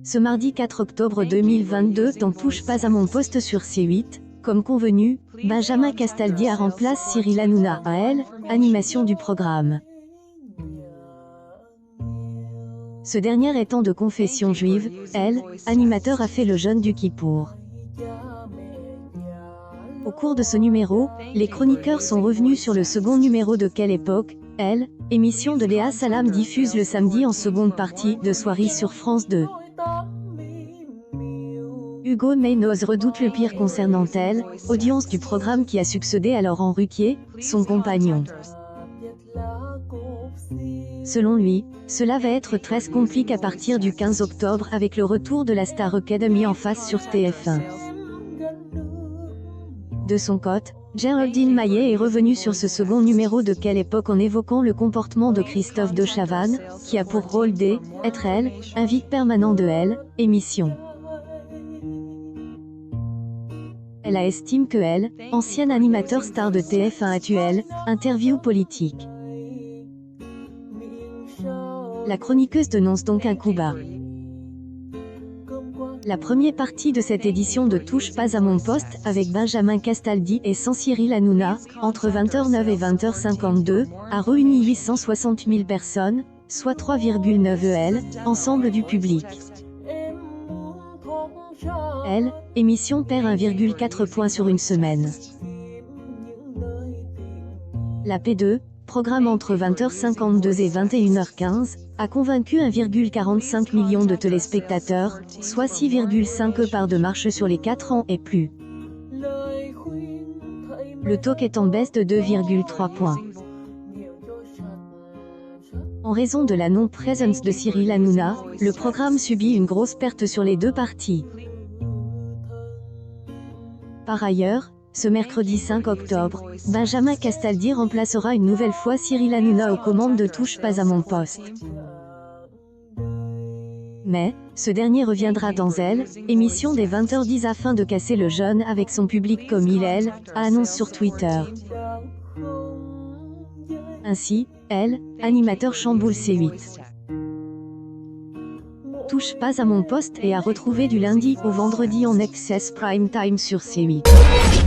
Ce mardi 4 octobre 2022 dans Touche pas à mon poste sur C8, comme convenu, Benjamin Castaldi remplace Cyril Hanouna à elle, animation du programme. Ce dernier étant de confession juive, elle, animateur a fait le jeûne du Kippour. Au cours de ce numéro, les chroniqueurs sont revenus sur le second numéro de Quelle époque, elle, émission de Léa Salam diffuse le samedi en seconde partie de soirée sur France 2. Hugo Maynos redoute le pire concernant elle, audience du programme qui a succédé à Laurent Ruquier, son compagnon. Selon lui, cela va être très compliqué à partir du 15 octobre avec le retour de la Star Academy en face sur TF1. De son côté, Géraldine Maillet est revenue sur ce second numéro de Quelle époque en évoquant le comportement de Christophe de Chavannes, qui a pour rôle d'être elle, invité permanent de elle, émission. Elle a estime que elle, ancienne animateur star de TF1 actuel, interview politique. La chroniqueuse dénonce donc un coup bas. La première partie de cette édition de Touche pas à mon poste avec Benjamin Castaldi et sans Cyril Hanouna, entre 20h09 et 20h52, a réuni 860 000 personnes, soit 3,9 EL, ensemble du public. Elle, émission perd 1,4 point sur une semaine. La P2, programme entre 20h52 et 21h15, a convaincu 1,45 million de téléspectateurs, soit 6,5 parts de marche sur les 4 ans et plus. Le talk est en baisse de 2,3 points. En raison de la non-présence de Cyril Hanouna, le programme subit une grosse perte sur les deux parties. Par ailleurs, ce mercredi 5 octobre, Benjamin Castaldi remplacera une nouvelle fois Cyril Hanouna aux commandes de Touche pas à mon poste. Mais, ce dernier reviendra dans elle, émission dès 20h10 afin de casser le jeûne avec son public comme elle, annonce sur Twitter. Ainsi, elle, animateur chamboule C8. Touche pas à mon poste et à retrouver du lundi au vendredi en Access Prime Time sur C8.